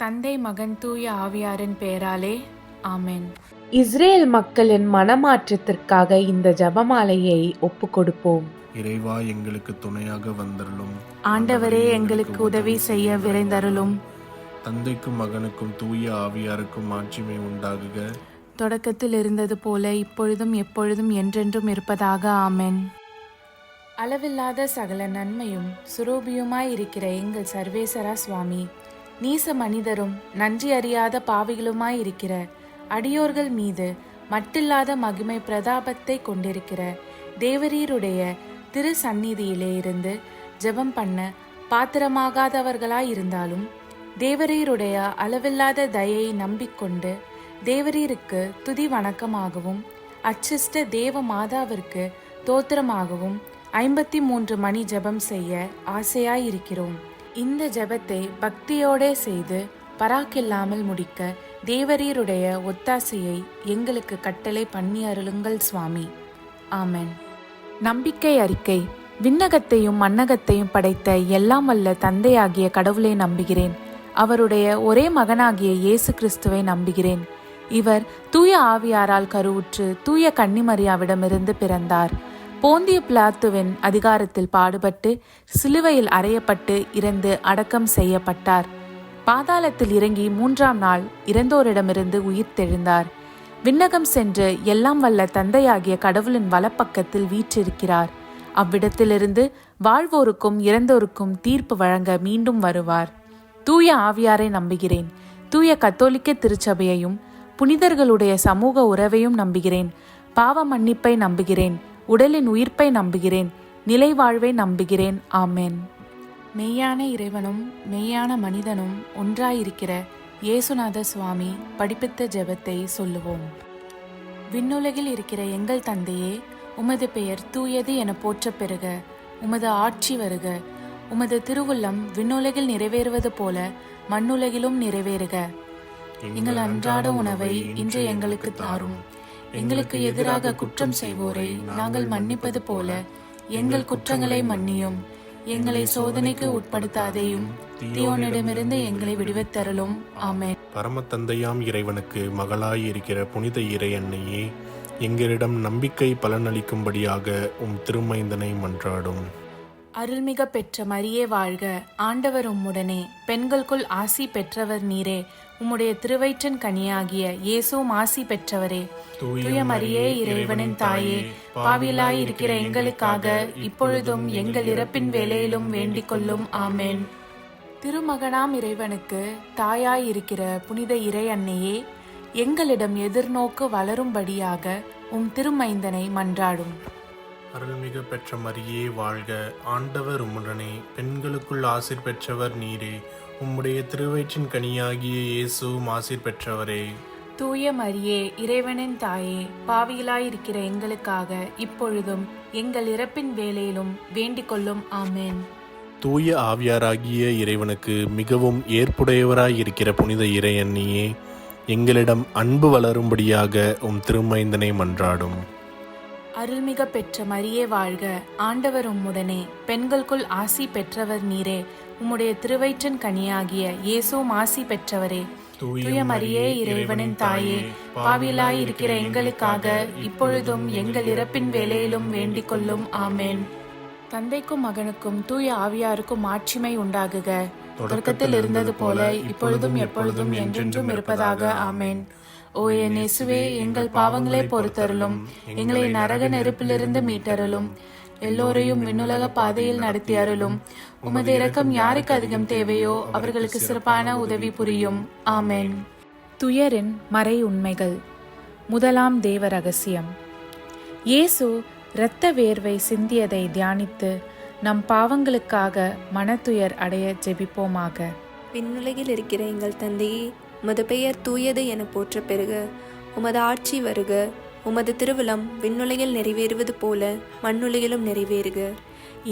தந்தை, மகன், தூய ஆவியாரின் பெயராலே ஆமென். இஸ்ரேல் மக்களின் மனமாற்றத்திற்காக இந்த ஜெபமாலையை ஒப்புக் கொடுப்போம். இறைவா, எங்களுக்கு துணையாக வந்தருளும். ஆண்டவரே, எங்களுக்கு உதவி செய்ய விரைந்தருளும். தந்தைக்கும் மகனுக்கும் தூய ஆவியாருக்கும் மாட்சிமை உண்டாகுக. தொடக்கத்தில் இருந்தது போல இப்பொழுதும் எப்பொழுதும் என்றென்றும் இருப்பதாக ஆமென். அளவில்லாத சகல நன்மையும் சுரூபியுமாய் இருக்கிற எங்கள் சர்வேசரா சுவாமி, நீச மனிதரும் நன்றி அறியாத பாவிகளுமாய் இருக்கிற அடியோர்கள் மீது மட்டில்லாத மகிமை பிரதாபத்தை கொண்டிருக்கிற தேவரீருடைய திரு சந்நிதியிலே இருந்து ஜெபம் பண்ண பாத்திரமாகாதவர்களாய் இருந்தாலும் தேவரீருடைய அளவில்லாத தயையை நம்பிக்கொண்டு தேவரீருக்கு துதி வணக்கமாகவும் அச்சிஷ்ட தேவ மாதாவிற்கு தோத்திரமாகவும் 53 மணி ஜெபம் செய்ய ஆசையாயிருக்கிறோம். இந்த ஜெபத்தை பக்தியோடே செய்து பராக்கில்லாமல் முடிக்க தேவரீருடைய ஒத்தாசையை எங்களுக்கு கட்டளை பண்ணி அருளுங்கள் சுவாமி. ஆமென். நம்பிக்கை அறிக்கை. விண்ணகத்தையும் மண்ணகத்தையும் படைத்த எல்லாம் வல்ல தந்தையாகிய கடவுளை நம்புகிறேன். அவருடைய ஒரே மகனாகிய இயேசு கிறிஸ்துவை நம்புகிறேன். இவர் தூய ஆவியாரால் கருவுற்று தூய கன்னிமரியாவிடமிருந்து பிறந்தார். போந்திய பிலாத்துவின் அதிகாரத்தில் பாடுபட்டு சிலுவையில் அறையப்பட்டு இறந்து அடக்கம் செய்யப்பட்டார். பாதாளத்தில் இறங்கி 3ஆம் நாள் இறந்தோரிடமிருந்து உயிர்த்தெழுந்தார். விண்ணகம் சென்று எல்லாம் வல்ல தந்தையாகிய கடவுளின் வலப்பக்கத்தில் வீற்றிருக்கிறார். அவ்விடத்திலிருந்து வாழ்வோருக்கும் இறந்தோருக்கும் தீர்ப்பு வழங்க மீண்டும் வருவார். தூய ஆவியாரை நம்புகிறேன். தூய கத்தோலிக்க திருச்சபையையும் புனிதர்களுடைய சமூக உறவையும் நம்புகிறேன். பாவ மன்னிப்பை நம்புகிறேன். உடலின் உயிர்ப்பை நம்புகிறேன். நிலை வாழ்வை நம்புகிறேன். ஆமென். மெய்யான இறைவனும் மெய்யான மனிதனும் ஒன்றாயிருக்கிற இயேசுநாத சுவாமி படிப்பித்த ஜெபத்தை சொல்லுவோம். விண்ணுலகில் இருக்கிற எங்கள் தந்தையே, உமது பெயர் தூயது என போற்றப் பெறுக. உமது ஆட்சி வருக. உமது திருவுள்ளம் விண்ணுலகில் நிறைவேறுவது போல மண்ணுலகிலும் நிறைவேறுக. எங்கள் அன்றாட உணவை இன்று எங்களுக்கு தாரும். எங்களுக்கு எதிராக குற்றம் செய்வோரை நாங்கள் மன்னிப்பது போல எங்கள் குற்றங்களை மன்னியும். எங்களை சோதனைக்கு உட்படுத்தாதேயும், தீயோனிடமிருந்து எங்களை விடுவித்தருளும். ஆமென். பரம தந்தையாம் இறைவனுக்கு மகளாய் இருக்கிற புனித இறை அன்னையே, எங்களிடம் நம்பிக்கை பலனளிக்கும்படியாக திருமைந்தனை மன்றாடும். அருள்மிக பெற்ற மரியே வாழ்க. ஆண்டவர் உம்முடனே, பெண்களுக்குள் ஆசி பெற்றவர் நீரே. உம்முடைய திருவயிற்றின் கனியாகிய இயேசுவும் ஆசி பெற்றவரே. தூய மரியே, இறைவனின் தாயே, பாவிலாய் இருக்கிற எங்களுக்காக இப்பொழுதும் எங்கள் இறப்பின் வேளையிலும் வேண்டிக் கொள்ளும். ஆமென். திருமகனாம் இறைவனுக்கு தாயாய் இருக்கிற புனித இறை அன்னையே, எங்களிடம் எதிர்நோக்கு வளரும்படியாக திருமைந்தனை மன்றாடும். அருள்மிகு பெற்ற மரியே வாழ்க. ஆண்டவர் உம்முடனே, பெண்களுக்குள் ஆசீர் பெற்றவர் நீரே. உம்முடைய திருவயிற்றின் கனியாகிய இயேசுவும் ஆசீர் பெற்றவரே. தூய மரியே, இறைவனின் தாயே, பாவிகளாயிருக்கிற எங்களுக்காக இப்பொழுதும் எங்கள் இறப்பின் வேளையிலும் வேண்டிக் கொள்ளும். ஆமென். தூய ஆவியாராகிய இறைவனுக்கு மிகவும் ஏற்புடையவராயிருக்கிற புனித இறை அன்னியே, எங்களிடம் அன்பு வளரும்படியாக திருமைந்தனை மன்றாடும். அருள்மிக பெற்ற மரியே வாழ்க. ஆண்டவர் உம்முடனே, பெண்களுக்குள் ஆசி பெற்றவர் நீரே. உம்முடைய திருவயிற்றின் கனியாகிய இயேசுவும் ஆசி பெற்றவரே. தூய மரியே, இறைவனின் தாயே, பாவிலாய் இருக்கிற எங்களுக்காக இப்பொழுதும் எங்கள் இறப்பின் வேளையிலும் வேண்டிக் கொள்ளும். ஆமென். தந்தைக்கும் மகனுக்கும் தூய ஆவியாருக்கும் மாட்சிமை உண்டாகுக. தொடக்கத்தில் இருந்தது போல இப்பொழுதும் எப்பொழுதும் என்றென்றும் இருப்பதாக. ஆமென். ஓ என் இயேசுவே, எங்கள் பாவங்களை பொறுத்தருளும். எங்களை நரக நெருப்பிலிருந்து மீட்டருளும். எல்லோரையும் விண்ணுலக பாதையில் நடத்தி அருளும். உமது இரக்கம் யாருக்கு அதிகம் தேவையோ அவர்களுக்கு சிறப்பான உதவி புரியும். ஆமென். துயரின் மறை உண்மைகள். முதலாம் தேவ ரகசியம். இயேசு இரத்த வேர்வை சிந்தியதை தியானித்து நம் பாவங்களுக்காக மனத்துயர் அடைய ஜெபிப்போமாக. விண்ணுலகில் இருக்கிற எங்கள் தந்தையே, உமது பெயர் தூயது என போற்ற பெறுக. உமது ஆட்சி வருக. உமது திருவுளம் விண்ணுலகில் நிறைவேறுவது போல மண்ணுலகிலும் நிறைவேறுக.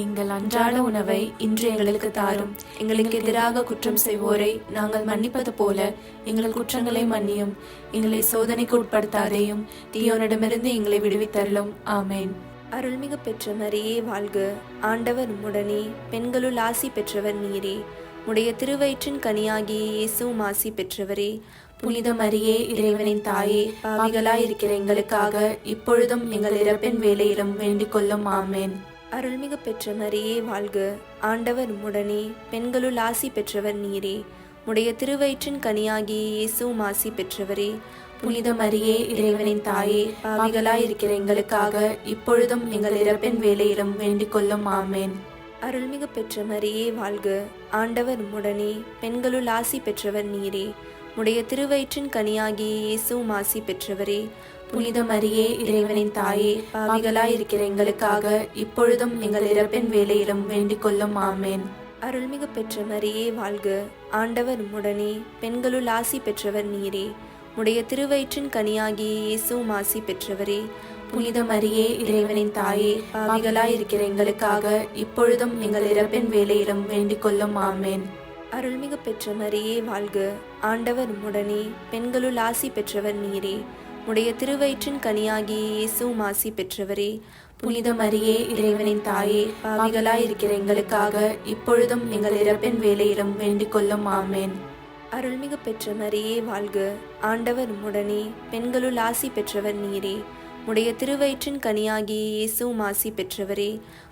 எங்கள் அன்றாட உணவை இன்று எங்களுக்கு தாரும். எங்களுக்கு எதிராக குற்றம் செய்வோரை நாங்கள் மன்னிப்பது போல எங்கள் குற்றங்களை மன்னியும். எங்களை சோதனைக்கு உட்படுத்தாதேயும், தீயோனிடமிருந்து எங்களை விடுவித்தருளும். ஆமென். அருள்மிகு பெற்ற மரியே வாழ்க. ஆண்டவர் உம்முடனே, பெண்களுள் ஆசி பெற்றவர் நீரே. உடைய திருவயிற்றின் கனியாகிய இயேசுவும் ஆசி பெற்றவரே. புனித மரியே, இறைவனின் தாயே, பாவிகளாயிருக்கிற எங்களுக்காக இப்பொழுதும் எங்கள் இறப்பின் வேளையிலும் வேண்டிக் கொள்ளும். ஆமேன். அருள்மிகு பெற்ற மரியே வாழ்க. ஆண்டவர் உம்முடனே, பெண்களுள் ஆசி பெற்றவர் நீரே. உடைய திருவயிற்றின் கனியாகிய இயேசுவும் ஆசி பெற்றவரே. புனித மரியே, இறைவனின் தாயே, பாவிகளாயிருக்கிற எங்களுக்காக இப்பொழுதும் எங்கள் இறப்பின் வேளையிலும் வேண்டிக் கொள்ளும். ஆமேன். அருள்மிகு பெற்ற மரியே வாழ்க. ஆண்டவர் உம்முடனே, பெண்களுள் ஆசி பெற்றவர் நீரே. உடைய திருவயிற்றின் கனியாகிய இயேசுவும் ஆசி பெற்றவரே. புனித மரியே, இறைவனின் தாயே, பாவிகளாயிருக்கிற எங்களுக்காக இப்பொழுதும் எங்கள் இறப்பின் வேளையிலும் வேண்டிக் கொள்ளும். ஆமேன். அருள்மிகு பெற்ற மரியே வாழ்க. ஆண்டவர் உம்முடனே, பெண்களுள் ஆசி பெற்றவர் நீரே. உடைய திருவயிற்றின் கனியாகிய இயேசுவும் ஆசி பெற்றவரே. புனித மரியே, இறைவனின் தாயே, பாவிகளாயிருக்கிற எங்களுக்காக இப்பொழுதும் எங்கள் இறப்பின் வேளையிலும் வேண்டிக் கொள்ளும். ஆமேன். அருள்மிகு பெற்ற மரியே வாழ்க. ஆண்டவர் உம்முடனே, பெண்களுள் ஆசி பெற்றவர் நீரே. உடைய திருவயிற்றின் கனியாகிய இயேசுவும் ஆசி பெற்றவரே. புனித மரியே, இறைவனின் தாயே, பாவிகளாயிருக்கிற எங்களுக்காக இப்பொழுதும் எங்கள் இறப்பின் வேளையிலும் வேண்டிக் கொள்ளும். ஆமேன். அருள்மிகு பெற்ற மரியே வாழ்க. ஆண்டவர் உம்முடனே, பெண்களுள் ஆசி பெற்றவர் நீரே. உடைய திருவயிற்றின் கனியாகிய இயேசுவும் ஆசி பெற்றவரே.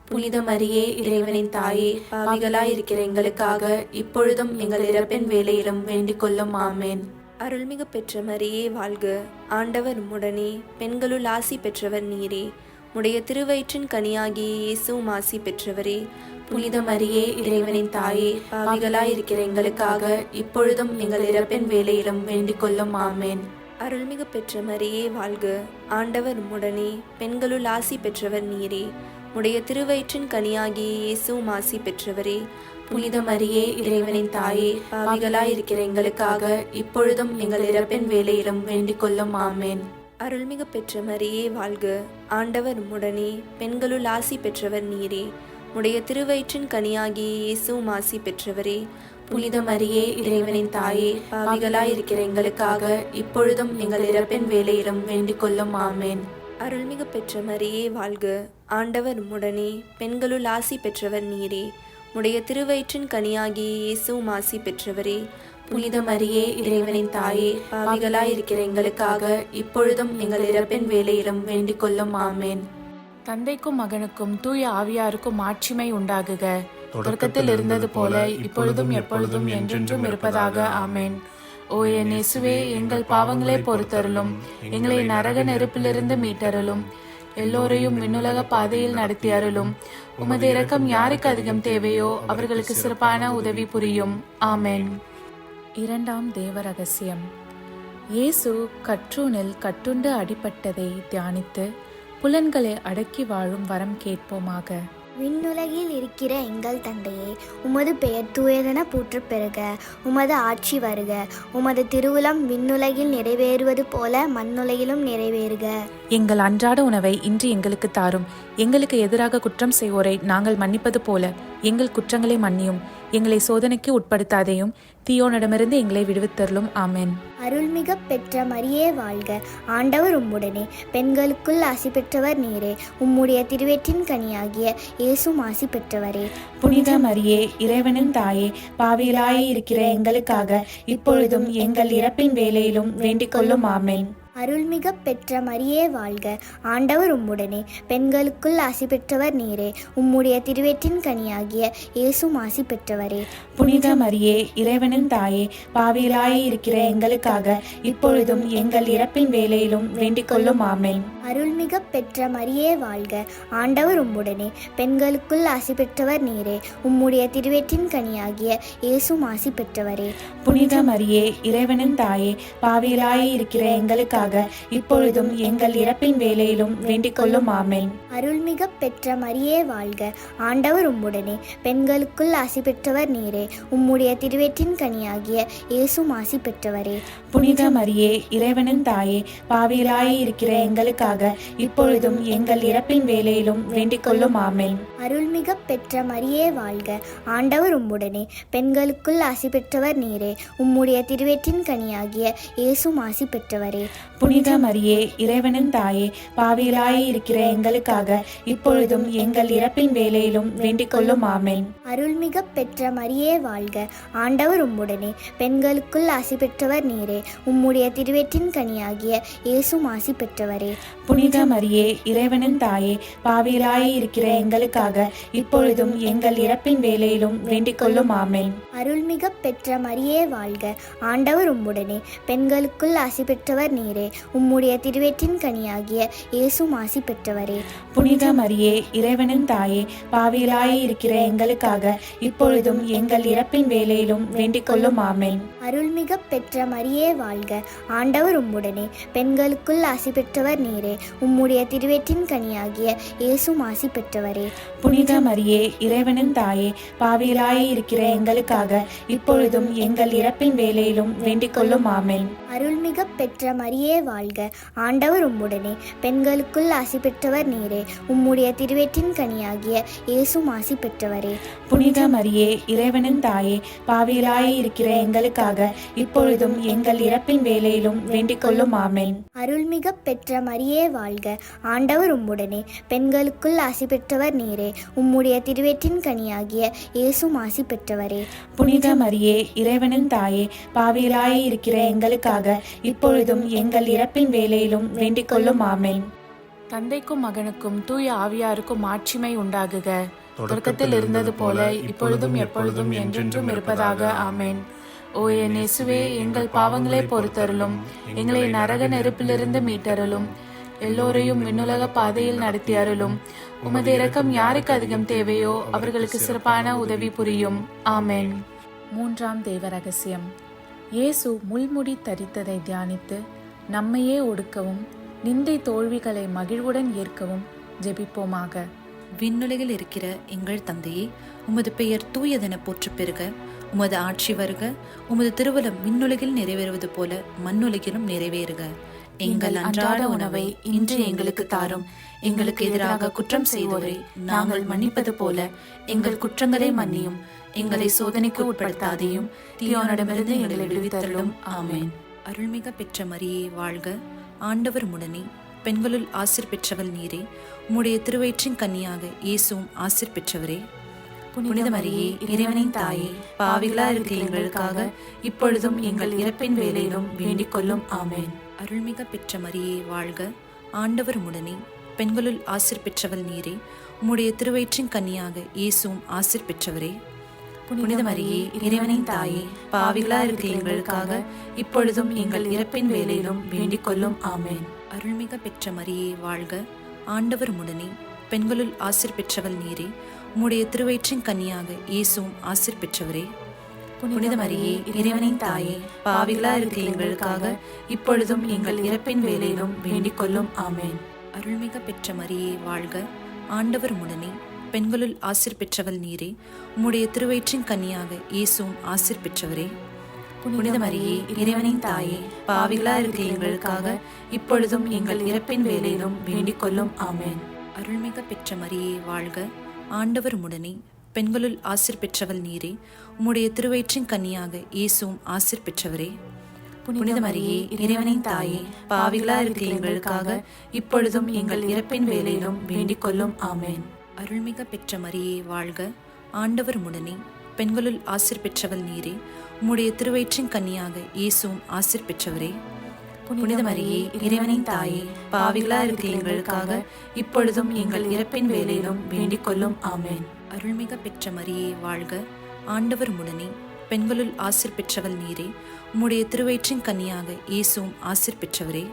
புனித மரியே, இறைவனின் தாயே, பாவிகளாயிருக்கிற எங்களுக்காக இப்பொழுதும் எங்கள் இறப்பின் வேளையிலும் வேண்டிக் கொள்ளும். ஆமேன். அருள்மிகு பெற்ற மரியே வாழ்க. ஆண்டவர் உம்முடனே, பெண்களுள் ஆசி பெற்றவர் நீரே. உடைய திருவயிற்றின் கனியாகிய இயேசுவும் ஆசி பெற்றவரே. புனித மரியே, இறைவனின் தாயே, பாவிகளாயிருக்கிற எங்களுக்காக இப்பொழுதும் எங்கள் இறப்பின் வேளையிலும் வேண்டிக் கொள்ளும். ஆமேன். அருள்மிகு பெற்ற மரியே வாழ்க. ஆண்டவர் உம்முடனே, பெண்களுள் ஆசி பெற்றவர் நீரே. உடைய திருவயிற்றின் கனியாகிய இயேசுவும் ஆசி பெற்றவரே. புனித மரியே, இறைவனின் தாயே, பாவிகளாயிருக்கிற எங்களுக்காக இப்பொழுதும் எங்கள் இறப்பின் வேளையிலும் வேண்டிக் கொள்ளும். ஆமேன். அருள்மிகு பெற்ற மரியே வாழ்க. ஆண்டவர் உம்முடனே, பெண்களுள் ஆசி பெற்றவர் நீரே. உடைய திருவயிற்றின் கனியாகிய இயேசுவும் ஆசி பெற்றவரே. புனித மரியே, இறைவனின் தாயே, பாவிகளாயிருக்கிற எங்களுக்காக இப்பொழுதும் எங்கள் இறப்பின் வேளையிலும் வேண்டிக் கொள்ளும். ஆமேன். அருள்மிகு பெற்ற மரியே வாழ்க. ஆண்டவர் உம்முடனே, பெண்களுள் ஆசி பெற்றவர் நீரே. உடைய திருவயிற்றின் கனியாகிய இயேசுவும் ஆசி பெற்றவரே. புனித மரியே, இறைவனின் தாயே, பாவிகளாயிருக்கிற எங்களுக்காக இப்பொழுதும் எங்கள் இறப்பின் வேளையிலும் வேண்டிக் கொள்ளும். ஆமேன். தந்தைக்கும் மகனுக்கும் தூய ஆவியாருக்கும் மாட்சிமை உண்டாகுக. தொடக்கத்தில் இருந்தது போல இப்பொழுதும் எப்பொழுதும் என்றென்றும் இருப்பதாக. ஆமேன். ஓ என் இயேசுவே, எங்கள் பாவங்களை பொறுத்தருளும். எங்களை நரக நெருப்பிலிருந்து மீட்டருளும். எல்லோரையும் விண்ணுலக பாதையில் நடத்தி அருளும். உமது இரக்கம் யாருக்கு அதிகம் தேவையோ அவர்களுக்கு சிறப்பான உதவி புரியும். ஆமேன். இரண்டாம் தேவ ரகசியம். இயேசு கற்றூனில் கட்டுண்டு அடிபட்டதை தியானித்து புலன்களை அடக்கி வாழும் வரம் கேட்போமாக. விண்ணுலகில் இருக்கிற எங்கள் தந்தையே, உமது பெயர் தூயதென போற்றப் பெறுக. உமது ஆட்சி வருக. உமது திருவுளம் விண்ணுலகில் நிறைவேறுவது போல மண்ணுலகிலும் நிறைவேறுக. எங்கள் அன்றாட உணவை இன்று எங்களுக்கு தாரும். எங்களுக்கு எதிராக குற்றம் செய்வோரை நாங்கள் மன்னிப்பது போல எங்கள் குற்றங்களை மன்னியும். எங்களை சோதனைக்கு உட்படுத்தாதையும் தீயோனிடமிருந்து எங்களை விடுவித்தருளும். ஆமென். அருள்மிக பெற்ற மரியே வாழ்க. ஆண்டவர் உம்முடனே, பெண்களுக்குள் ஆசி பெற்றவர் நீரே. உம்முடைய திருவயிற்றின் கனியாகிய இயேசுவும் ஆசி பெற்றவரே. புனித மரியே, இறைவனின் தாயே, பாவிகளாய் இருக்கிற எங்களுக்காக இப்பொழுதும் எங்கள் இறப்பின் வேளையிலும் வேண்டிக் கொள்ளும். ஆமென். அருள்மிக பெற்ற மரியே வாழ்க. ஆண்டவர் உம்முடனே, பெண்களுக்குள் ஆசி பெற்றவர் நீரே. உம்முடைய திருவயிற்றின் கனியாகிய இயேசுவும் ஆசி பெற்றவரே. புனித மரியே, இறைவனின் தாயே, பாவிகளாய் இருக்கிற எங்களுக்காக இப்பொழுதும் எங்கள் இறப்பின் வேளையிலும் வேண்டிக் கொள்ளும். ஆமென். அருள்மிக பெற்ற மரியே வாழ்க. ஆண்டவர் உம்முடனே, பெண்களுக்குள் ஆசி பெற்றவர் நீரே. உம்முடைய திருவயிற்றின் கனியாகிய இயேசுவும் ஆசி பெற்றவரே. புனித மரியே, இறைவனின் தாயே, பாவிகளாய் இருக்கிற எங்களுக்காக இப்பொழுதும் எங்கள் இறப்பின் வேளையிலும் வேண்டிக் கொள்ளும். ஆமென். அருள்மிக பெற்ற மரியே வாழ்க. ஆண்டவர் உம்முடனே, பெண்களுக்குள் ஆசி பெற்றவர் நீரே. உம்முடைய திருவயிற்றின் கனியாகிய இயேசுவும் ஆசி பெற்றவரே. புனித மரியே, இறைவனின் தாயே, பாவிகளாய் இருக்கிற எங்களுக்காக இப்பொழுதும் எங்கள் இறப்பின் வேளையிலும் வேண்டிக் கொள்ளும். ஆமென். அருள்மிக பெற்ற மரியே வாழ்க. ஆண்டவர் உம்முடனே, பெண்களுக்குள் ஆசி பெற்றவர் நீரே. உம்முடைய திருவயிற்றின் கனியாகிய இயேசுவும் ஆசி பெற்றவரே. புனித மரியே இறைவனின் தாயே, பாவிகளாய் இருக்கிற எங்களுக்காக இப்பொழுதும் எங்கள் இறப்பின் வேளையிலும் வேண்டிக் கொள்ளும். ஆமென். அருள்மிக பெற்ற மரியே வாழ்க, ஆண்டவர் உம்முடனே, பெண்களுக்குள் ஆசி பெற்றவர் நீரே. உம்முடைய திருவயிற்றின் கனியாகிய இயேசுவும் ஆசி பெற்றவரே. புனித மரியே இறைவனின் தாயே, பாவிகளாய் இருக்கிற எங்களுக்காக இப்பொழுதும் எங்கள் இறப்பின் வேளையிலும் வேண்டிக் கொள்ளும். ஆமென். அருள்மிக பெற்ற மரியே வாழ்க, ஆண்டவர் உம்முடனே, பெண்களுக்குள் ஆசி பெற்றவர் நீரே. உம்முடைய திருவயிற்றின் கனியாகிய இயேசுவும் ஆசி பெற்றவரே. புனித மரியே இறைவனின் தாயே, பாவிகளாய் இருக்கிற எங்களுக்காக இப்பொழுதும் எங்கள் இறப்பின் வேளையிலும் வேண்டிக் கொள்ளும். ஆமென். அருள்மிக பெற்ற மரியே வாழ்க, ஆண்டவர் உம்முடனே, பெண்களுக்குள் ஆசி பெற்றவர் நீரே. உம்முடைய திருவயிற்றின் கனியாகிய இயேசுவும் ஆசி பெற்றவரே. புனித மரியே இறைவனின் தாயே, பாவிகளாய் இருக்கிற எங்களுக்காக இப்பொழுதும் எங்கள் இறப்பின் வேளையிலும் வேண்டிக் கொள்ளும். ஆமென். அருள்மிக பெற்ற மரியே வாழ்க, ஆண்டவர் உம்முடனே, பெண்களுக்குள் ஆசி பெற்றவர் நீரே. உம்முடைய திருவயிற்றின் கனியாகிய இயேசுவும் ஆசி பெற்றவரே. புனித மரியே இறைவனின் தாயே, பாவிகளாய் இருக்கிற எங்களுக்காக இப்பொழுதும் எங்கள் இறப்பின் வேளையிலும் வேண்டிக் கொள்ளும். ஆமென். அருள்மிக பெற்ற மரியே வாழ்க, ஆண்டவர் உம்முடனே, பெண்களுக்குள் ஆசி பெற்றவர் நீரே. உம்முடைய திருவயிற்றின் கனியாகிய இயேசுவும் ஆசி பெற்றவரே. புனித மரியே இறைவனின் தாயே, பாவிகளாய் இருக்கிற எங்களுக்காக இப்பொழுதும் எங்கள் இறப்பின் வேளையிலும் வேண்டிக் கொள்ளும். ஆமென். தந்தைக்கும் மகனுக்கும் தூய ஆவியாருக்கும் ஆட்சிமை உண்டாகுக. தொடக்கத்தில் இருந்தது போல இப்பொழுதும் எப்பொழுதும் என்றென்றும் இருப்பதாக. ஆமென். ஓ என் இயேசுவே, எங்கள் பாவங்களை பொறுத்தருளும், எங்களை நரக நெருப்பிலிருந்து மீட்டருளும், எல்லோரையும் விண்ணுலக பாதையில் நடத்தி அருளும். உமது இரக்கம் யாருக்கு அதிகம் தேவையோ அவர்களுக்கு சிறப்பான உதவி புரியும். ஆமென். மூன்றாம் தேவ ரகசியம். இயேசு முள்முடி தரித்ததை தியானித்து நம்மையே ஒடுக்கவும் நிந்தை தோல்விகளை மகிழ்வுடன் ஏற்கவும் ஜெபிப்போமாக. விண்ணுலகில் இருக்கிற எங்கள் தந்தையே, உமது பெயர் தூயதென போற்றப் பெறுக. உமது ஆட்சி வருக. உமது திருவுளம் விண்ணுலகில் நிறைவேறுவது போல மண்ணுலகிலும் நிறைவேறுக. எங்கள் அன்றாட உணவை இன்று எங்களுக்கு தாரும். எங்களுக்கு எதிராக குற்றம் செய்வோரை நாங்கள் மன்னிப்பது போல எங்கள் குற்றங்களை மன்னியும். எங்களை சோதனைக்கு உட்படுத்தாதையும் தீயோனிடமிருந்து எங்களை விடுவித்தருளும். ஆமென். அருள்மிக பெற்ற மரியே வாழ்க, ஆண்டவர் உம்முடனே, பெண்களுள் ஆசீர் பெற்றவள் நீரே. உம்முடைய திருவயிற்றின் கன்னியாக இயேசுவும் ஆசீர் பெற்றவரே. புனித மரியே இறைவனின் தாயே, பாவிகளா இருக்கிற எங்களுக்காக இப்பொழுதும் எங்கள் இறப்பின் வேளையிலும் வேண்டிக் கொள்ளும். ஆமென். அருள்மிக பெற்ற மரியே வாழ்க, ஆண்டவர் உம்முடனே, பெண்களுள் ஆசீர் பெற்றவள் நீரே. உம்முடைய திருவயிற்றின் கன்னியாக இயேசுவும் ஆசீர் பெற்றவரே. புனித மரியே இறைவனின் தாயே, பாவிகளா இருக்கிற எங்களுக்காக இப்பொழுதும் எங்கள் இறப்பின் வேளையிலும் வேண்டிக் கொள்ளும். ஆமென். அருள்மிக பெற்ற மரியே வாழ்க, ஆண்டவர் உம்முடனே, பெண்களுள் ஆசீர் பெற்றவள் நீரே. உம்முடைய திருவயிற்றின் கன்னியாக இயேசுவும் ஆசீர் பெற்றவரே. புனித மரியே இறைவனின் தாயே, பாவிகளா இருக்கிற எங்களுக்காக இப்பொழுதும் எங்கள் இறப்பின் வேளையிலும் வேண்டிக் கொள்ளும். ஆமென். அருள்மிக பெற்ற மரியே வாழ்க, ஆண்டவர் உம்முடனே, பெண்களுள் ஆசீர் பெற்றவள் நீரே. உம்முடைய திருவயிற்றின் கன்னியாக இயேசுவும் ஆசீர் பெற்றவரே. புனித மரியே இறைவனின் தாயே, பாவிகளா இருக்கிற எங்களுக்காக இப்பொழுதும் எங்கள் இறப்பின் வேளையிலும் வேண்டிக் கொள்ளும். ஆமென். அருள்மிக பெற்ற மரியே வாழ்க, ஆண்டவர் உம்முடனே, பெண்களுள் ஆசீர் பெற்றவள் நீரே. உம்முடைய திருவயிற்றின் கன்னியாக இயேசுவும் ஆசீர் பெற்றவரே. புனித மரியே இறைவனின் தாயே, பாவிகளா இருக்கிற எங்களுக்காக இப்பொழுதும் எங்கள் இறப்பின் வேளையிலும் வேண்டிக் கொள்ளும். ஆமென். அருள்மிக பெற்ற மரியே வாழ்க, ஆண்டவர் உம்முடனே, பெண்களுள் ஆசீர் பெற்றவள் நீரே. உம்முடைய திருவயிற்றின் கன்னியாக இயேசுவும் ஆசீர் பெற்றவரே. புனித மரியே இறைவனின் தாயே, பாவிகளா இருக்கிற எங்களுக்காக இப்பொழுதும் எங்கள் இறப்பின் வேளையிலும் வேண்டிக் கொள்ளும். ஆமென். அருள்மிக பெற்ற மரியே வாழ்க, ஆண்டவர் உம்முடனே, பெண்களுள் ஆசீர் பெற்றவள் நீரே. உம்முடைய திருவயிற்றின் கன்னியாக இயேசுவும் ஆசீர் பெற்றவரே.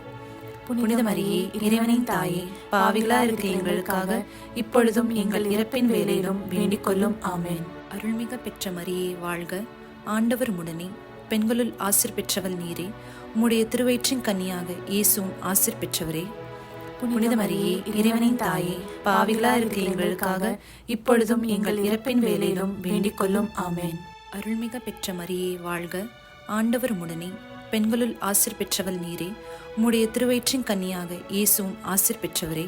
புனித மரியே இறைவனின் தாயே, பாவிகளா இருக்கிற எங்களுக்காக இப்பொழுதும் எங்கள் இறப்பின் வேளையிலும் வேண்டிக் கொள்ளும். ஆமென். அருள்மிக பெற்ற மரியே வாழ்க, ஆண்டவர் உம்முடனே, பெண்களுள் ஆசீர் பெற்றவள் நீரே. உம்முடைய திருவயிற்றின் கன்னியாக இயேசுவும் ஆசீர் பெற்றவரே. புனித மரியே இறைவனின் தாயே, பாவிகளா இருக்கிற எங்களுக்காக இப்பொழுதும் எங்கள் இறப்பின் வேளையிலும் வேண்டிக் கொள்ளும். ஆமென். அருள்மிக பெற்ற மரியே வாழ்க, ஆண்டவர் உம்முடனே, பெண்களுள் ஆசீர் பெற்றவள் நீரே. உம்முடைய திருவயிற்றின் கன்னியாக இயேசுவும் ஆசீர் பெற்றவரே.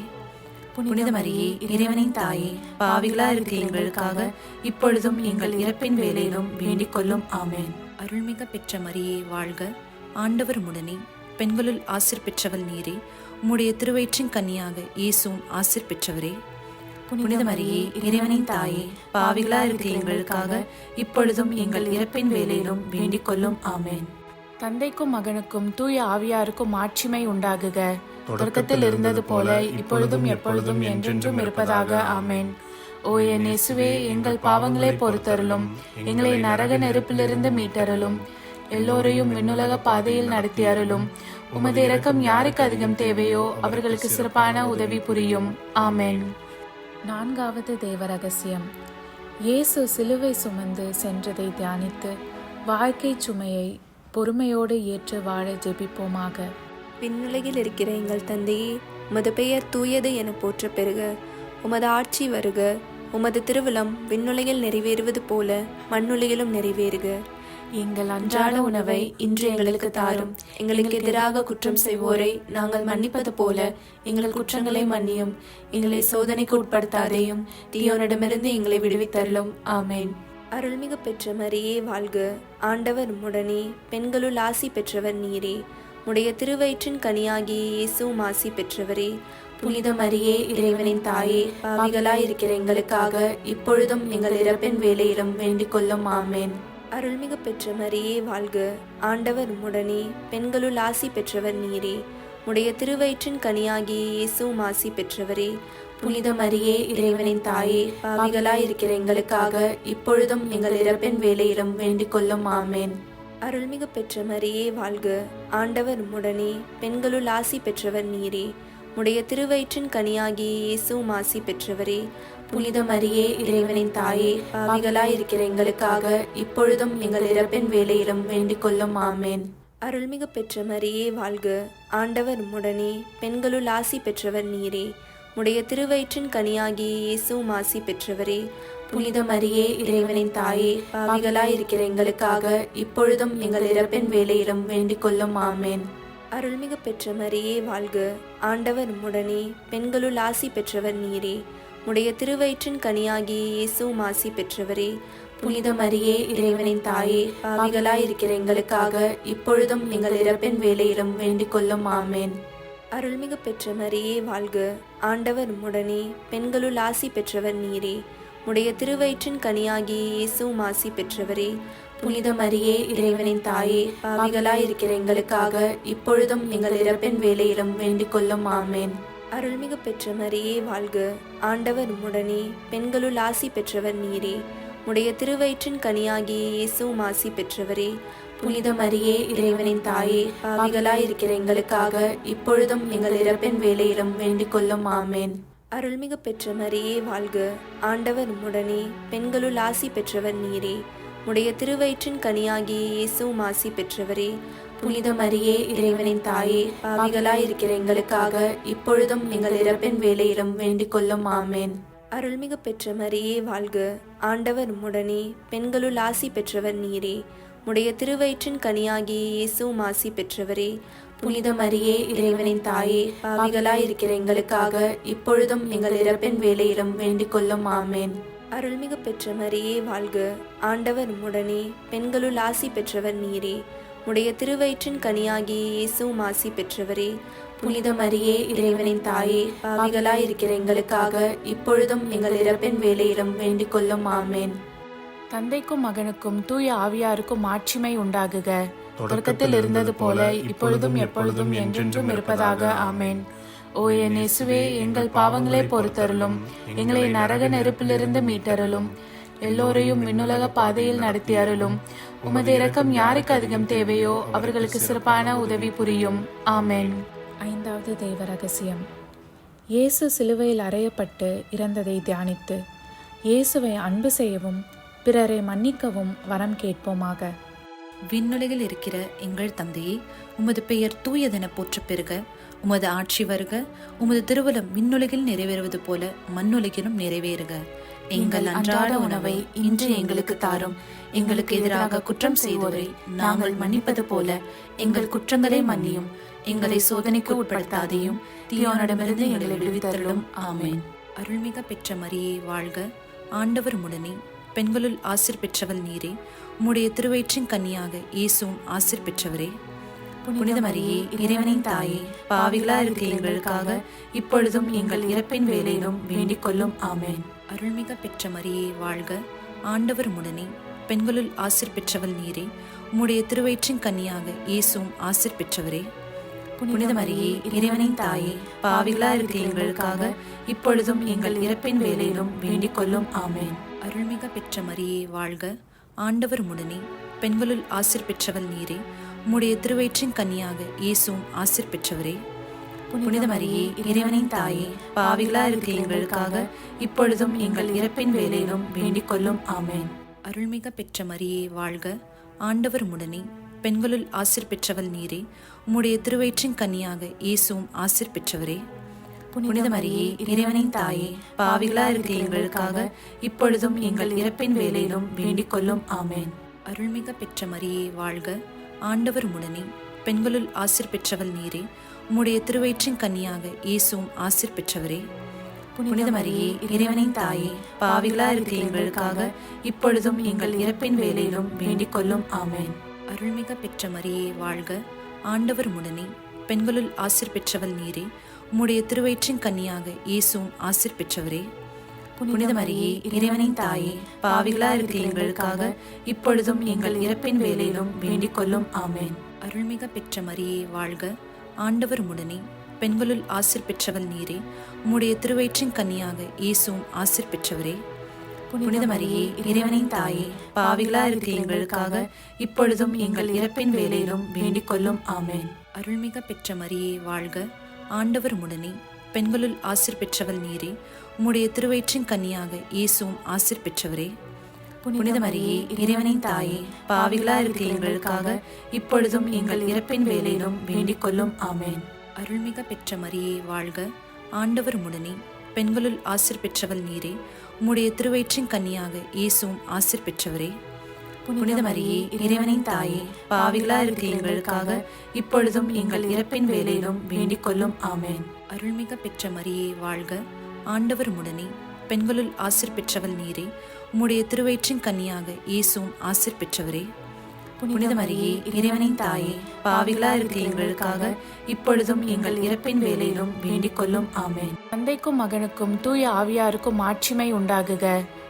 புனித மரியே இறைவனின் தாயே, பாவிகளா இருக்கிற எங்களுக்காக இப்பொழுதும் எங்கள் இறப்பின் வேளையிலும் வேண்டிக் கொள்ளும். ஆமென். அருள்மிக பெற்ற மரியே வாழ்க, ஆண்டவர் உம்முடனே, பெண்களுள் ஆசீர் பெற்றவள் நீரே. உம்முடைய திருவயிற்றின் கன்னியாக இயேசுவும் ஆசீர் பெற்றவரே. புனித மரியே, இறைவனின் தாயே, பாவிகளா இருக்கிற எங்களுக்காக இப்பொழுதும் எங்கள் இறப்பின் வேளையிலும் வேண்டிக் கொள்ளும். ஆமென். தந்தைக்கும் மகனுக்கும் தூய ஆவியாருக்கும் மாட்சிமை உண்டாகுக. தொடக்கத்தில் இருந்தது போல இப்பொழுதும் எப்பொழுதும் என்றென்றும் இருப்பதாக. ஆமென். ஓ என் இயேசுவே, எங்கள் பாவங்களை பொறுத்தருளும், எங்களை நரக நெருப்பிலிருந்து மீட்டருளும், எல்லோரையும் விண்ணுலக பாதையில் நடத்தி அருளும். உமது இரக்கம் யாருக்கு அதிகம் தேவையோ அவர்களுக்கு சிறப்பான உதவி புரியும். ஆமென். 4வது தேவ ரகசியம். இயேசு சிலுவை சுமந்து சென்றதை தியானித்து வாழ்க்கை சுமையை பொறுமையோடு ஏற்று வாழ ஜெபிப்போமாக. விண்ணுலகில் இருக்கிற எங்கள் தந்தையே, உமது பெயர் தூயது என போற்ற பெறுக. உமது ஆட்சி வருக. உமது திருவிழம் விண்ணுலகில் நிறைவேறுவது போல மண்ணுலகிலும் நிறைவேறுக. எங்கள் அன்றாட உணவை இன்று எங்களுக்கு தாரும். எங்களுக்கு எதிராக குற்றம் செய்வோரை நாங்கள் மன்னிப்பது போல எங்கள் குற்றங்களை மன்னியும். எங்களை சோதனைக்கு உட்படுத்தாதேயும், தீயோனிடமிருந்து எங்களை விடுவித்தருளும். ஆமென். அருள்மிகு பெற்ற மரியே வாழ்க. ஆண்டவர் உம்முடனே, பெண்களுள் ஆசி பெற்றவர் நீரே. உடைய திருவயிற்றின் கனியாகிய இயேசுவும் ஆசி பெற்றவரே. புனித மரியே, இறைவனின் தாயே, பாவிகளாய் இருக்கிற எங்களுக்காக இப்பொழுதும் எங்கள் இறப்பின் வேளையிலும் வேண்டிக் கொள்ளும். ஆமென். அருள்மிகு பெற்ற மரியே வாழ்க. ஆண்டவர் உம்முடனே, பெண்களுள் ஆசி பெற்றவர் நீரே. உடைய திருவயிற்றின் கனியாகிய இயேசுவும் ஆசி பெற்றவரே. புனித மரியே, இறைவனின் தாயே, பாவிகளாய் இருக்கிற எங்களுக்காக இப்பொழுதும் எங்கள் இறப்பின் வேளையிலும் வேண்டிக் கொள்ளும். ஆமென். அருள்மிகு பெற்ற மரியே வாழ்க. ஆண்டவர் உம்முடனே, பெண்களுள் ஆசி பெற்றவர் நீரே. உடைய திருவயிற்றின் கனியாகிய இயேசுவும் ஆசி பெற்றவரே. புனித மரியே, இறைவனின் தாயே, பாவிகளாய் இருக்கிற எங்களுக்காக இப்பொழுதும் எங்கள் இறப்பின் வேளையிலும் வேண்டிக் கொள்ளும். ஆமென். அருள்மிகு பெற்ற மரியே வாழ்க. ஆண்டவர் உம்முடனே, பெண்களுள் ஆசி பெற்றவர் நீரே. உடைய திருவயிற்றின் கனியாகிய இயேசுவும் ஆசி பெற்றவரே. புனித மரியே, இறைவனின் தாயே, பாவிகளாய் இருக்கிற எங்களுக்காக இப்பொழுதும் எங்கள் இறப்பின் வேளையிலும் வேண்டிக் கொள்ளும். ஆமென். அருள்மிகு பெற்ற மரியே வாழ்க. ஆண்டவர் உம்முடனே, பெண்களுள் ஆசி பெற்றவர் நீரே. உடைய திருவயிற்றின் கனியாகிய இயேசுவும் ஆசி பெற்றவரே. புனித மரியே, இறைவனின் தாயே, பாவிகளாய் இருக்கிற எங்களுக்காக இப்பொழுதும் எங்கள் இறப்பின் வேளையிலும் வேண்டிக் கொள்ளும். ஆமென். அருள்மிகு பெற்ற மரியே வாழ்க. ஆண்டவர் உம்முடனே, பெண்களுள் ஆசி பெற்றவர் நீரே. உடைய திருவயிற்றின் கனியாகிய இயேசுவும் ஆசி பெற்றவரே. புனித மரியே, இறைவனின் தாயே, பாவிகளாய் இருக்கிற எங்களுக்காக இப்பொழுதும் எங்கள் இறப்பின் வேளையிலும் வேண்டிக் கொள்ளும். ஆமென். அருள்மிகு பெற்ற மரியே வாழ்க. ஆண்டவர் உம்முடனே, பெண்களுள் ஆசி பெற்றவர் நீரே. உடைய திருவயிற்றின் கனியாகிய இயேசுவும் ஆசி பெற்றவரே. புனித மரியே, இறைவனின் தாயே, பாவிகளாய் இருக்கிற எங்களுக்காக இப்பொழுதும் எங்கள் இறப்பின் வேளையிலும் வேண்டிக் கொள்ளும். ஆமென். அருள்மிகு பெற்ற மரியே வாழ்க. ஆண்டவர் உம்முடனே, பெண்களுள் ஆசி பெற்றவர் நீரே. உடைய திருவயிற்றின் கனியாகிய இயேசுவும் ஆசி பெற்றவரே. புனித மரியே, இறைவனின் தாயே, பாவிகளாய் இருக்கிற எங்களுக்காக இப்பொழுதும் எங்கள் இறப்பின் வேளையிலும் வேண்டிக் கொள்ளும். ஆமென். அருள்மிகு பெற்ற மரியே வாழ்க. ஆண்டவர் உம்முடனே, பெண்களுள் ஆசி பெற்றவர் நீரே. உடைய திருவயிற்றின் கனியாகிய இயேசுவும் ஆசி பெற்றவரே. புனித மரியே, இறைவனின் தாயே, பாவிகளாய் இருக்கிற எங்களுக்காக இப்பொழுதும் எங்கள் இறப்பின் வேளையிலும் வேண்டிக் கொள்ளும். ஆமென். அருள்மிகு பெற்ற மரியே வாழ்க. ஆண்டவர் உம்முடனே, பெண்களுள் ஆசி பெற்றவர் நீரே. உடைய திருவயிற்றின் கனியாகிய இயேசுவும் ஆசி பெற்றவரே. புனித மரியே, இறைவனின் தாயே, பாவிகளாய் இருக்கிற எங்களுக்காக இப்பொழுதும் எங்கள் இறப்பின் வேளையிலும் வேண்டிக் கொள்ளும். ஆமென். தந்தைக்கும் மகனுக்கும் தூய ஆவியாருக்கும் மாட்சிமை உண்டாகுக. தொடக்கத்தில் இருந்தது போல இப்பொழுதும் எப்பொழுதும் என்றென்றும் இருப்பதாக. ஆமென். ஓ என் இயேசுவே, எங்கள் பாவங்களை பொறுத்தருளும், எங்களை நரக நெருப்பிலிருந்து மீட்டருளும், எல்லோரையும் விண்ணுலக பாதையில் நடத்தி அருளும். உமது இரக்கம் யாருக்கு அதிகம் தேவையோ அவர்களுக்கு சிறப்பான உதவி புரியும். ஆமென். 5வது தெய்வ ரகசியம். இயேசு சிலுவையில் அறையப்பட்டு இறந்ததை தியானித்து இயேசுவை அன்பு செய்யவும் பிறரை மன்னிக்கவும் வரம் கேட்போமாக. விண்ணுலகில் இருக்கிற எங்கள் தந்தையே, உமது பெயர் தூயதென போற்ற பெறுக. உமது ஆட்சி வருக. உமது திருவுளம் விண்ணுலகில் நிறைவேறுவது போல மண்ணுலகிலும் நிறைவேறுக. எங்கள் அன்றாட உணவை இன்று எங்களுக்கு தாரும். எங்களுக்கு எதிராக குற்றம் செய்வோரை நாங்கள் மன்னிப்பது போல எங்கள் குற்றங்களை மன்னியும். எங்களை சோதனைக்கு உட்படுத்தாதையும், தீயோனிடமிருந்து எங்களை விடுவித்தருளும். ஆமென். அருள்மிக பெற்ற மரியே வாழ்க. ஆண்டவர் உம்முடனே, பெண்களுள் ஆசீர் பெற்றவள் நீரே. உம்முடைய திருவயிற்றின் கன்னியாக இயேசுவும் ஆசீர் பெற்றவரே. புனித மரியே இறைவனின் தாயே, பாவிகளா இருக்கிற எங்களுக்காக இப்பொழுதும் எங்கள் இறப்பின் வேளையிலும் வேண்டிக் கொள்ளும். ஆமென். அருள்மிக பெற்ற மரியே வாழ்க, ஆண்டவர் உடனே, பெண்களுள் ஆசீர் பெற்றவள் நீரே. உம்முடைய திருவயிற்றின் கன்னியாக இயேசுவும் ஆசீர் பெற்றவரே. புனித மரியே இறைவனின் தாயே, பாவிகளா இருக்கிற எங்களுக்காக இப்பொழுதும் எங்கள் இறப்பின் வேளையிலும் வேண்டிக் கொள்ளும். ஆமென். அருள்மிக பெற்ற மரியே வாழ்க, ஆண்டவர் உடனே, பெண்களுள் ஆசீர் பெற்றவள் நீரே. உம்முடைய திருவயிற்றின் கன்னியாக இயேசுவும் ஆசீர் பெற்றவரே. புனித மரியே இறைவனின் தாயே, பாவிகளா இருக்கிற எங்களுக்காக இப்பொழுதும் எங்கள் இறப்பின் வேளையிலும் வேண்டிக் கொள்ளும். ஆமென். அருள்மிக பெற்ற மரியே வாழ்க, ஆண்டவர் உடனே, பெண்களுள் ஆசீர் பெற்றவள் நீரே. உம்முடைய திருவயிற்றின் கன்னியாக இயேசுவும் ஆசீர் பெற்றவரே. புனித மரியே இறைவனின் தாயே, பாவிகளா இருக்கிற எங்களுக்காக இப்பொழுதும் எங்கள் இறப்பின் வேளையிலும் வேண்டிக் கொள்ளும். ஆமென். அருள்மிக பெற்ற மரியே வாழ்க, ஆண்டவர் உடனே, பெண்களுள் ஆசீர் பெற்றவள் நீரே. உம்முடைய திருவயிற்றின் கன்னியாக இயேசுவும் ஆசீர் பெற்றவரே. புனித மரியே இறைவனின் தாயே, பாவிகளா இருக்கிற எங்களுக்காக இப்பொழுதும் எங்கள் இறப்பின் வேளையிலும் வேண்டிக் கொள்ளும். ஆமென். அருள்மிக பெற்ற மரியே வாழ்க, ஆண்டவர் உடனே, பெண்களுள் ஆசீர் பெற்றவள் நீரே. உம்முடைய திருவயிற்றின் கன்னியாக இயேசுவும் ஆசீர் பெற்றவரே. புனித மரியே இறைவனின் தாயே, பாவிகளா இருக்கிற எங்களுக்காக இப்பொழுதும் எங்கள் இறப்பின் வேளையிலும் வேண்டிக் கொள்ளும். ஆமென். அருள்மிக பெற்ற மரியே வாழ்க, ஆண்டவர் உடனே, பெண்களுள் ஆசீர் பெற்றவள் நீரே. உம்முடைய திருவயிற்றின் கன்னியாக இயேசுவும் ஆசீர் பெற்றவரே. புனித மரியே இறைவனின் தாயே, பாவிகளா இருக்கிற எங்களுக்காக இப்பொழுதும் எங்கள் இறப்பின் வேளையிலும் வேண்டிக் கொள்ளும். ஆமென். அருள்மிக பெற்ற மரியே வாழ்க, ஆண்டவர் உடனே, பெண்களுள் ஆசீர் பெற்றவள் நீரே. உம்முடைய திருவயிற்றின் கன்னியாக இயேசுவும் ஆசீர் பெற்றவரே. புனித மரியே இறைவனின் தாயே, பாவிகளா இருக்கிற எங்களுக்காக இப்பொழுதும் எங்கள் இறப்பின் வேளையிலும் வேண்டிக் கொள்ளும். ஆமென். அருள்மிக பெற்ற மரியே வாழ்க, ஆண்டவர் உடனே, பெண்களுள் ஆசீர் பெற்றவள் நீரே. உம்முடைய திருவயிற்றின் கன்னியாக இயேசுவும் ஆசீர் பெற்றவரே. புனித மரியே இறைவனின் தாயே, பாவிகளா இருக்கிற எங்களுக்காக இப்பொழுதும் எங்கள் இறப்பின் வேளையிலும் வேண்டிக் கொள்ளும். ஆமென். அருள்மிக பெற்ற மரியே வாழ்க, ஆண்டவர் உடனே, பெண்களுள் ஆசீர் பெற்றவள் நீரே. உம்முடைய திருவயிற்றின் கன்னியாக இயேசுவும் ஆசீர் பெற்றவரே. புனித மரியே இறைவனின் தாயே, பாவிகளா இருக்கிற எங்களுக்காக இப்பொழுதும் எங்கள் இறப்பின் வேளையிலும் வேண்டிக் கொள்ளும். ஆமென். தந்தைக்கும் மகனுக்கும் தூய ஆவியாருக்கும் மாட்சிமை உண்டாகுக.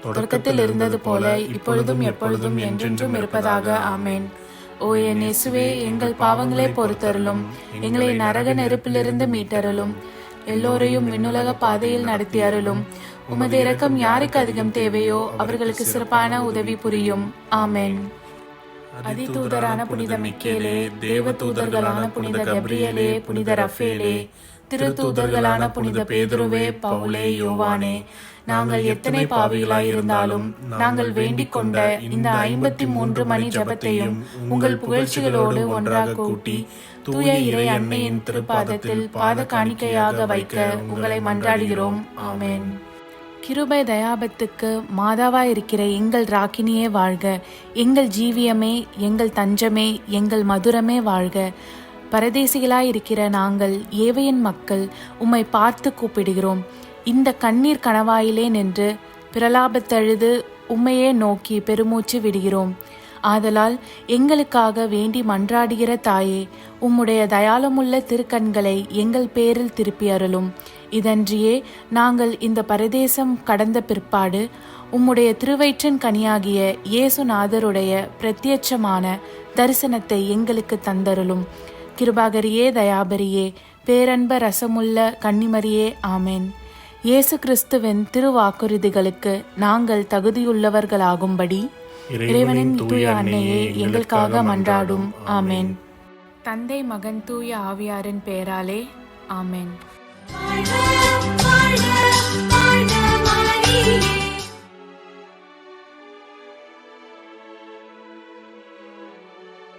தொடக்கத்தில் இருந்தது போல இப்பொழுதும் எப்பொழுதும் என்றென்றும் இருப்பதாக. ஆமென். ஓ என் இயேசுவே, எங்கள் பாவங்களை பொறுத்தருளும், எங்களை நரக நெருப்பிலிருந்து மீட்டருளும், எல்லோரையும் விண்ணுலக பாதையில் நடத்தி அருளும். உமது இரக்கம் யாருக்கு அதிகம் தேவையோ அவர்களுக்கு சிறப்பான உதவி புரியும். ஆமென். அதிதூதரான புனித மிக்கேலே, தேவ தூதர்களான புனித கப்ரியேலே, புனித ரஃபேலே, திருத்தூதர்களான புனித பேதுருவே, பவுலே, யோவானே, நாங்கள் எத்தனை பாவிகளாய் இருந்தாலும் நாங்கள் வேண்டிக் கொண்ட இந்த 53 மணி ஜபத்தையும் உங்கள் புகழ்ச்சிகளோடு ஒன்றாக கூட்டி தூய இறை அன்னையின் திருப்பாதத்தில் பாத காணிக்கையாக வைக்க உங்களை மன்றாடுகிறோம். ஆமென். கிருபை தயாபத்துக்கு மாதாவாய் இருக்கிற எங்கள் ராக்கினியே வாழ்க. எங்கள் ஜீவியமே, எங்கள் தஞ்சமே, எங்கள் மதுரமே வாழ்க. பரதேசிகளாய் இருக்கிற நாங்கள் ஏவையின் மக்கள் உம்மை பார்த்து கூப்பிடுகிறோம். இந்த கண்ணீர் கணவாயிலே நின்று பிரலாபத்தழுது உம்மையே நோக்கி பெருமூச்சு விடுகிறோம். ஆதலால் எங்களுக்காக வேண்டி மன்றாடுகிற தாயே, உம்முடைய தயாளமுள்ள திருக்கண்களை எங்கள் பேரில் திருப்பி அருளும். இதன்றியே நாங்கள் இந்த பரதேசம் கடந்த பிற்பாடு உம்முடைய திருவயிற்றின் கனியாகிய இயேசுநாதருடைய பிரத்யட்சமான தரிசனத்தை எங்களுக்கு தந்தருளும். கிருபாகரியே, தயாபரியே, பேரன்ப ரசமுள்ள கன்னிமரியே, ஆமென். இயேசு கிறிஸ்துவின் திருவாக்குறுதிகளுக்கு நாங்கள் தகுதியுள்ளவர்களாகும்படி இறைவனின் தூய அன்னையே எங்களுக்காக மன்றாடும். ஆமென். தந்தை, மகன், தூய ஆவியாரின் பெயராலே. ஆமென்.